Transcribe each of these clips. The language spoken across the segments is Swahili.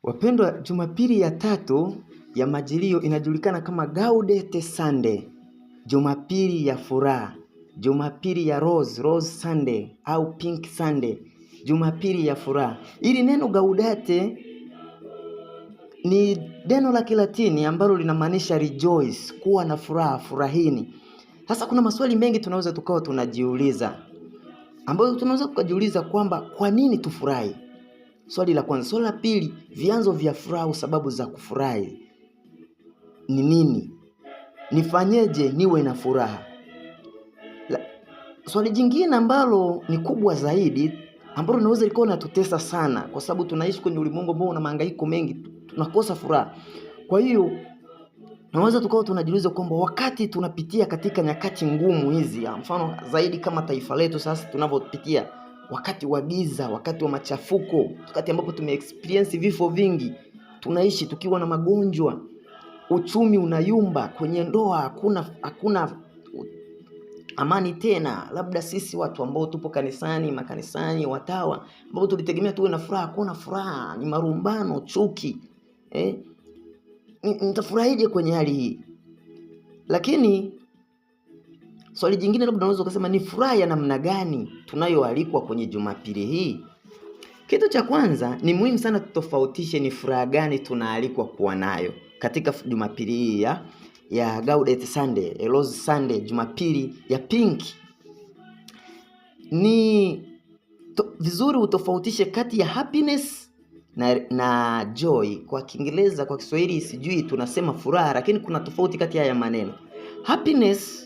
Wapendwa, Jumapili ya tatu ya Majilio inajulikana kama Gaudete Sunday, Jumapili ya furaha, Jumapili ya Rose Sunday au Pink Sunday, Jumapili ya furaha. Ili neno Gaudete ni neno la Kilatini ambalo linamaanisha rejoice, kuwa na furaha, furahini. Sasa kuna maswali mengi tunaweza tukao tunajiuliza, ambayo tunaweza kujiuliza kwamba kwa nini tufurahi? Swali la kwanza. Swali la pili, vyanzo vya furaha, sababu za kufurahi ni nini? Nifanyeje niwe na furaha? Swali jingine ambalo ni kubwa zaidi, ambalo linaweza likawa linatutesa sana, kwa sababu tunaishi kwenye ulimwengu ambao una mahangaiko mengi, tunakosa furaha. Kwa hiyo tunaweza tukao tunajiuliza kwamba wakati tunapitia katika nyakati ngumu hizi, mfano zaidi kama taifa letu sasa tunavyopitia wakati wa giza, wakati wa machafuko, wakati ambapo tumeexperience vifo vingi, tunaishi tukiwa na magonjwa, uchumi unayumba, kwenye ndoa hakuna amani tena. Labda sisi watu ambao tupo makanisani, watawa ambao tulitegemea tuwe na furaha, hakuna furaha, ni marumbano, chuki. Nitafurahije kwenye hali hii? Lakini swali jingine labda unaweza kusema ni furaha ya namna gani tunayoalikwa kwenye Jumapili hii? Kitu cha kwanza ni muhimu sana tutofautishe ni furaha gani tunaalikwa kuwa nayo katika Jumapili hii ya Gaudete Sunday, Rose Sunday, Jumapili ya Pink. Ni vizuri utofautishe kati ya happiness na joy. Kwa Kiingereza, kwa Kiswahili sijui tunasema furaha, lakini kuna tofauti kati ya maneno. Happiness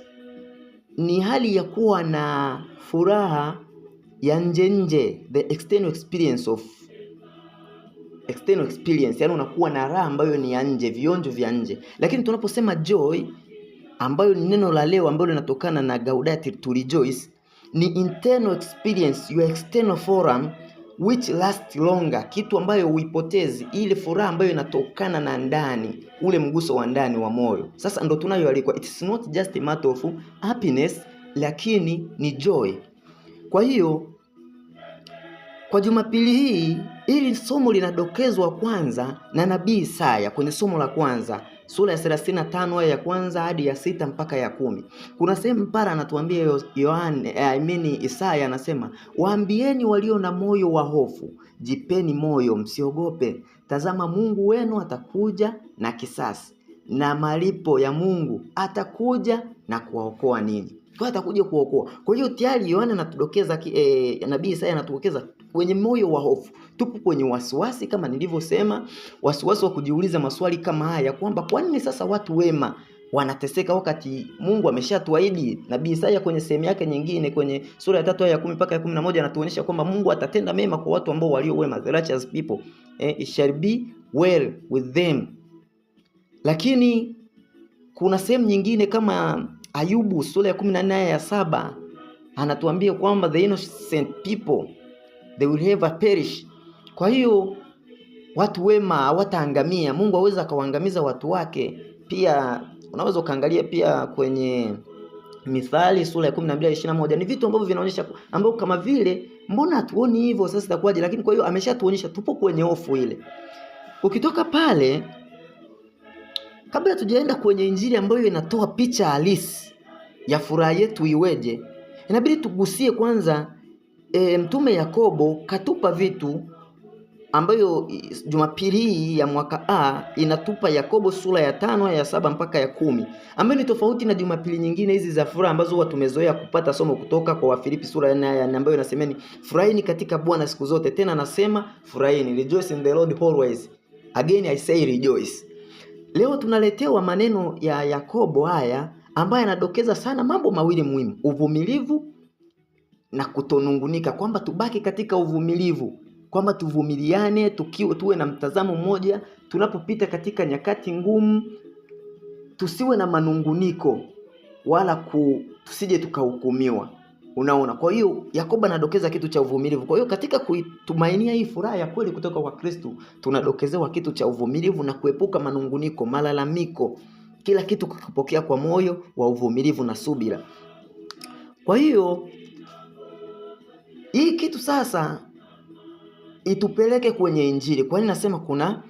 ni hali ya kuwa na furaha ya nje, the external experience, yani unakuwa na raha ambayo ni ya nje, vionjo vya nje. Lakini tunaposema joy, ambayo ni neno la leo ambalo linatokana na Gaudete, to rejoice, ni internal experience, your external forum which lasts longer, kitu ambayo huipotezi, ile furaha ambayo inatokana na ndani, ule mguso wa ndani wa moyo. Sasa ndo tunayoalikwa. It's not just a matter of happiness, lakini ni joy. Kwa hiyo kwa Jumapili hii, ili somo linadokezwa kwanza na nabii Isaya kwenye somo la kwanza, sura ya 35 aya ya kwanza hadi ya 6 mpaka ya 10. Kuna sehemu para anatuambia Isaya anasema, waambieni walio na moyo wa hofu, jipeni moyo, msiogope. Tazama, Mungu wenu atakuja na kisasi, na malipo ya Mungu atakuja na kuwaokoa ninyi. Kwa atakuja kuokoa. Kwa hiyo tayari Yohana anatudokeza, nabii Isaya anatudokeza kwenye moyo wa hofu. Tupo kwenye wasiwasi, kama nilivyosema, wasiwasi wa kujiuliza maswali kama haya kwamba kwa nini sasa watu wema wanateseka wakati Mungu ameshatuahidi. Nabii Isaya kwenye sehemu yake nyingine kwenye sura ya 3 aya ya 10 mpaka ya 11 anatuonyesha kwamba Mungu atatenda mema kwa watu ambao walio wema, the righteous people. It shall be well with them. Lakini kuna sehemu nyingine kama Ayubu sura ya 14 aya ya 7 anatuambia kwamba the innocent people they will never perish. Kwa hiyo watu wema hawataangamia. Mungu hawezi akawaangamiza watu wake. Pia unaweza kaangalia pia kwenye Mithali sura ya 12:21. Ni vitu ambavyo vinaonyesha ambao kama vile mbona hatuoni hivyo, sasa itakuwaje? Lakini kwa hiyo ameshatuonyesha tupo kwenye hofu ile. Ukitoka pale, kabla tujaenda kwenye injili ambayo inatoa picha halisi ya furaha yetu iweje, inabidi tugusie kwanza Mtume Yakobo katupa vitu ambayo Jumapili hii ya mwaka A inatupa. Yakobo sura ya 5 ya 7 mpaka ya 10, ambayo ni tofauti na Jumapili nyingine hizi za furaha ambazo huwa tumezoea kupata somo kutoka kwa Wafilipi sura ya 4 ambayo inasemeni furahini katika Bwana siku zote. Tena nasema furahini, rejoice in the Lord always. Again I say rejoice. Leo tunaletewa maneno ya Yakobo haya ambayo yanadokeza sana mambo mawili muhimu: uvumilivu na kutonungunika, kwamba tubaki katika uvumilivu, kwamba tuvumiliane, tuwe na mtazamo mmoja tunapopita katika nyakati ngumu, tusiwe na manunguniko wala tusije tukahukumiwa. Unaona? Kwa hiyo Yakobo anadokeza kitu cha uvumilivu. Kwa hiyo katika kuitumainia hii furaha ya kweli kutoka kwa Kristo, tunadokezewa kitu cha uvumilivu na kuepuka manunguniko, malalamiko, kila kitu kukipokea kwa moyo wa uvumilivu na subira. Kwa hiyo hii kitu sasa itupeleke kwenye injili. Kwa nini nasema kuna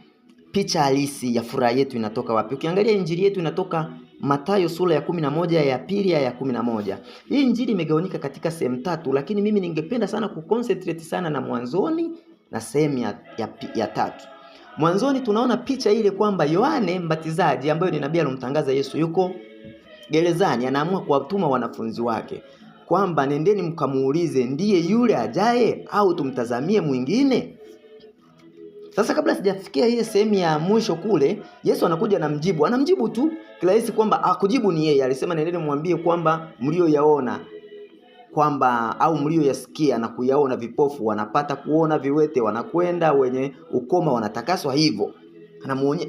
picha halisi ya furaha yetu inatoka wapi? Ukiangalia injili yetu inatoka Mathayo sura ya 11 ya pili ya 11. Hii injili imegawanyika katika sehemu 3, lakini mimi ningependa sana kuconcentrate sana na mwanzoni na sehemu ya 3. Mwanzoni tunaona picha ile kwamba Yohane Mbatizaji ambaye ni nabii alomtangaza Yesu yuko gerezani, anaamua kuwatuma wanafunzi wake kwamba nendeni mkamuulize ndiye yule ajaye au tumtazamie mwingine. Sasa kabla sijafikia ile sehemu ya mwisho kule, Yesu anakuja na mjibu. Anamjibu tu kirahisi kwamba akujibu ni yeye. Alisema nendeni mwambie kwamba mlioyaona kwamba au mlioyasikia na kuyaona, vipofu wanapata kuona, viwete wanakwenda, wenye ukoma wanatakaswa. Hivyo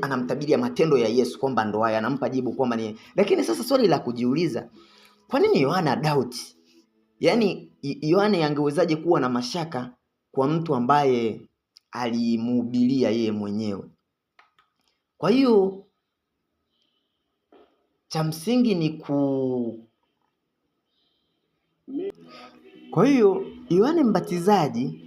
anamtabiria matendo ya Yesu kwamba ndo haya, anampa jibu kwamba ni. Lakini sasa swali la kujiuliza, kwa nini Yohana doubt? Yaani Yohana angewezaje kuwa na mashaka kwa mtu ambaye alimhubiria yeye mwenyewe? Kwa hiyo cha msingi ni Kwa hiyo Yohana Mbatizaji,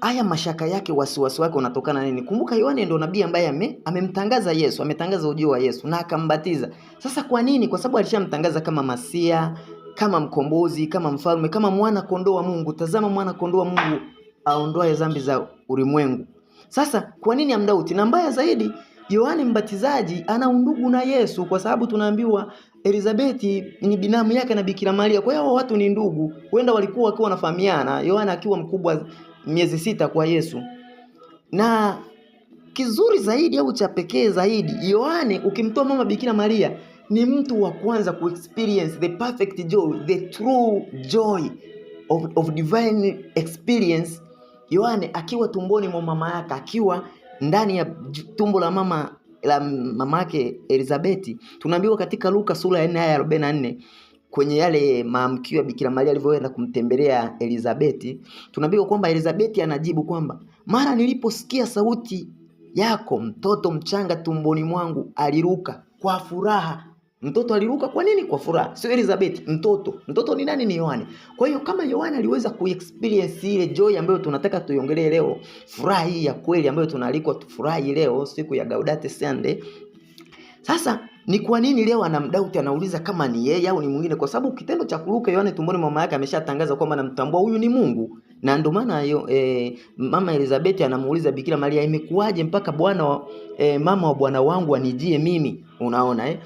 haya mashaka yake, wasiwasi wake unatokana nini? Kumbuka Yohana ndio nabii ambaye amemtangaza Yesu, ametangaza ujio wa Yesu na akambatiza. Sasa kwa nini? Kwa sababu alishamtangaza kama Masia, kama mkombozi, kama mfalme, kama mwana kondoo wa Mungu. Tazama mwana kondoo wa Mungu aondoaye dhambi za ulimwengu. Sasa kwa nini amdauti? Na mbaya zaidi, Yohana Mbatizaji ana undugu na Yesu, kwa sababu tunaambiwa Elizabeti ni binamu yake na Bikira Maria. Kwa hiyo watu ni ndugu. Huenda walikuwa wakiwa wanafahamiana, Yohana akiwa mkubwa miezi 6 kwa Yesu. Na kizuri zaidi au cha pekee zaidi, Yohana ukimtoa mama Bikira Maria, ni mtu wa kwanza ku experience the perfect joy, the true joy of divine experience. Yohana akiwa tumboni mwa mama yake, akiwa ndani ya tumbo la mama yake Elizabeti. Tunaambiwa katika Luka sura ya 4 aya 44, kwenye yale maamkio ya Bikira Maria alivyoenda kumtembelea Elizabeti, tunaambiwa kwamba Elizabeti anajibu kwamba mara niliposikia sauti yako, mtoto mchanga tumboni mwangu aliruka kwa furaha. Mtoto aliruka kwa nini? Kwa furaha. Sio Elizabeti, mtoto ni nani? Ni Yohana. Kwa hiyo kama Yohana aliweza kuexperience ile joy ambayo tunataka tuiongelee leo, furaha hii ya kweli ambayo tunaalikwa tufurahi leo siku ya Gaudete Sunday. Sasa ni kwa nini leo anamdauti, anauliza kama ni yeye au ni mwingine? Kwa sababu kitendo cha kuruka Yohana tumboni mwa mama yake ameshatangaza kwamba anamtambua huyu ni Mungu. Na ndio maana mama Elizabeth anamuuliza Bikira Maria, imekuwaje mpaka mama wa bwana wangu anijie mimi? Unaona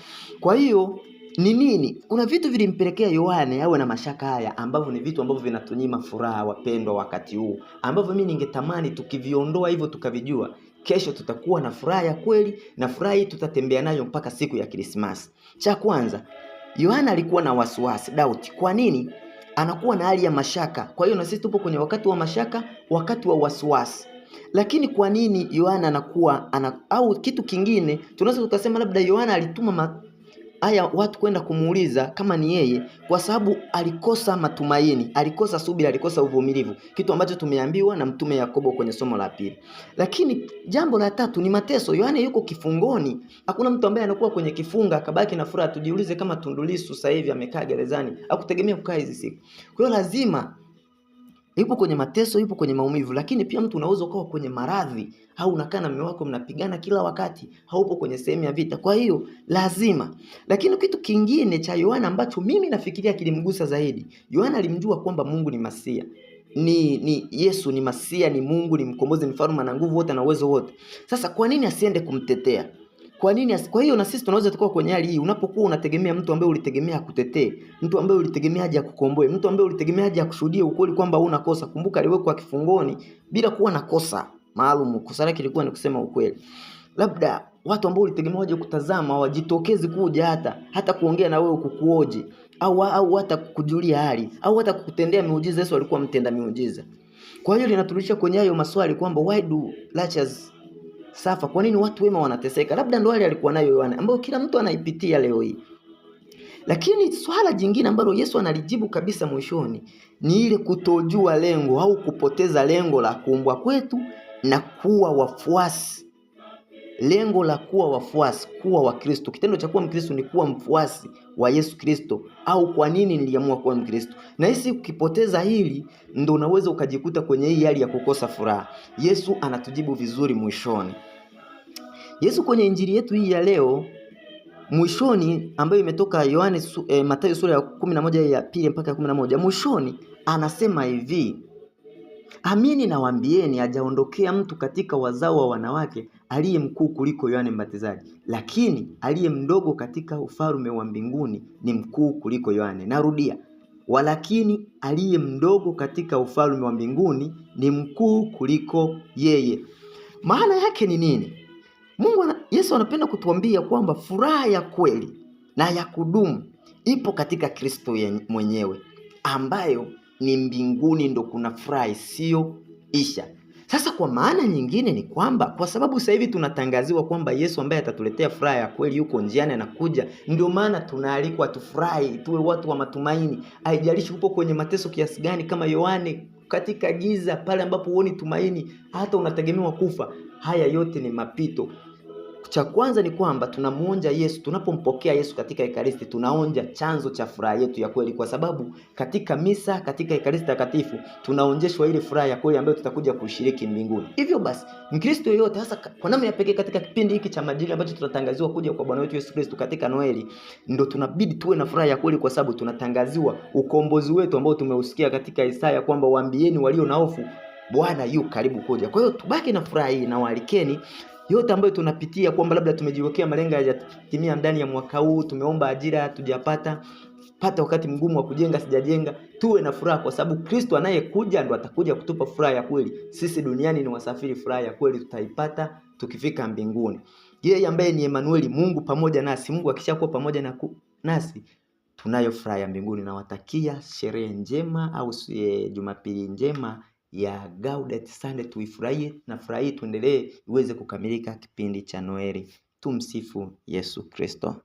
Kwa hiyo ni nini? Kuna vitu vilimpelekea Yohana awe na mashaka haya, ambavyo ni vitu ambavyo vinatunyima furaha, wapendwa, wakati huu, ambavyo mimi ningetamani tukiviondoa hivyo tukavijua, kesho tutakuwa na furaha ya kweli, na furaha hii tutatembea nayo mpaka siku ya Krismasi. Cha kwanza, Yohana alikuwa na wasiwasi, doubt. Kwa nini? Anakuwa na hali ya mashaka. Kwa hiyo na sisi tupo kwenye wakati wa mashaka, wakati wa wasiwasi. Lakini kwa nini Yohana anakuwa au kitu kingine, tunaweza tukasema labda Yohana alituma haya watu kwenda kumuuliza kama ni yeye, kwa sababu alikosa matumaini, alikosa subira, alikosa uvumilivu, kitu ambacho tumeambiwa na mtume Yakobo kwenye somo la 2. Lakini jambo la 3 ni mateso. Yohana yuko kifungoni. Hakuna mtu ambaye anakuwa kwenye kifunga akabaki na furaha. Tujiulize kama Tundu Lissu sasa hivi amekaa gerezani, hakutegemea kukaa hizi siku. Kwa hiyo lazima yupo kwenye mateso, yupo kwenye maumivu. Lakini pia mtu unaweza kuwa kwenye maradhi, au unakaa na mume wako mnapigana kila wakati, haupo kwenye sehemu ya vita. Kwa hiyo lazima. Lakini kitu kingine cha Yohana ambacho mimi nafikiria kilimgusa zaidi, Yohana alimjua kwamba Mungu ni Masia. Ni Yesu ni Masia, ni Mungu, ni mkombozi, ni mfalme na nguvu wote na uwezo wote. Sasa kwa nini asiende kumtetea? Kwa nini? Kwa hiyo na sisi tunaweza tukao kwenye hali hii. Unapokuwa unategemea mtu ambaye ulitegemea akutetee, mtu ambaye ulitegemea aje akukomboe, mtu ambaye ulitegemea aje akushuhudie ukweli kwamba huna kosa. Kumbuka aliwekwa kifungoni bila kuwa na kosa maalum. Kosa lake lilikuwa ni kusema ukweli. Labda watu ambao ulitegemea waje kutazama, wajitokeze kuja hata kuongea na wewe, kukuoje, au hata kukujulia hali, au hata kukutendea miujiza. Yesu alikuwa mtenda miujiza. Kwa hiyo linatulisha kwenye hayo maswali kwamba why do righteous suffer? Kwa nini watu wema wanateseka? Labda ndo wale alikuwa nayo Yohana, ambao kila mtu anaipitia leo hii. Lakini swala jingine ambalo Yesu analijibu kabisa mwishoni ni ile kutojua lengo au kupoteza lengo la kuumbwa kwetu na kuwa wafuasi. Lengo la kuwa wafuasi, kuwa wa Kristo. Kitendo cha kuwa Mkristo ni kuwa mfuasi wa Yesu Kristo. Au kwa nini niliamua kuwa Mkristo? Na hisi ukipoteza hili, ndo unaweza ukajikuta kwenye hii hali ya kukosa furaha. Yesu anatujibu vizuri mwishoni. Yesu kwenye injili yetu hii ya leo mwishoni, ambayo imetoka Mathayo sura ya 11 ya pili mpaka ya 11, mwishoni anasema hivi: amini nawaambieni, hajaondokea mtu katika wazao wa wanawake aliye mkuu kuliko Yohane Mbatizaji, lakini aliye mdogo katika ufalme wa mbinguni ni mkuu kuliko Yohane. Narudia, walakini aliye mdogo katika ufalme wa mbinguni ni mkuu kuliko yeye. Maana yake ni nini? Yesu anapenda kutuambia kwamba furaha ya kweli na ya kudumu ipo katika Kristo mwenyewe, ambayo ni mbinguni ndo kuna furaha isiyoisha. Sasa kwa maana nyingine ni kwamba kwa sababu sasa hivi tunatangaziwa kwamba Yesu ambaye atatuletea furaha ya kweli yuko njiani anakuja, ndio maana tunaalikwa tufurahi, tuwe watu wa matumaini. Haijalishi upo kwenye mateso kiasi gani, kama Yohane katika giza pale ambapo huoni tumaini, hata unategemewa kufa. Haya yote ni mapito. Cha kwanza ni kwamba tunamuonja Yesu. Tunapompokea Yesu katika Ekaristi, tunaonja chanzo cha furaha yetu ya kweli, kwa sababu katika misa, katika Ekaristi takatifu tunaonjeshwa ile furaha ya kweli ambayo tutakuja kushiriki mbinguni. Hivyo basi, Mkristo yote hasa kwa namna ya pekee katika kipindi hiki cha Majilio ambacho tunatangaziwa kuja kwa Bwana wetu Yesu Kristo katika Noeli, ndio tunabidi tuwe na furaha ya kweli, kwa sababu tunatangaziwa ukombozi wetu ambao tumeusikia katika Isaya kwamba waambieni walio na hofu, Bwana yu karibu kuja. Kwa hiyo tubaki na furaha hii, na waalikeni yote ambayo tunapitia, kwamba labda tumejiwekea malengo hayajatimia ndani ya mwaka huu, tumeomba ajira hatujapata, pata wakati mgumu wa kujenga sijajenga, tuwe na furaha, kwa sababu Kristo anayekuja ndo atakuja kutupa furaha ya kweli. Sisi duniani ni wasafiri, furaha ya kweli tutaipata tukifika mbinguni. Yeye ambaye ni Emmanuel, Mungu pamoja nasi. Mungu akishakuwa pamoja nasi, tunayo furaha ya mbinguni. Nawatakia sherehe njema au Jumapili njema ya Gaudete Sunday. Tuifurahie na furahi tuendelee iweze kukamilika kipindi cha Noeli. Tumsifu Yesu Kristo.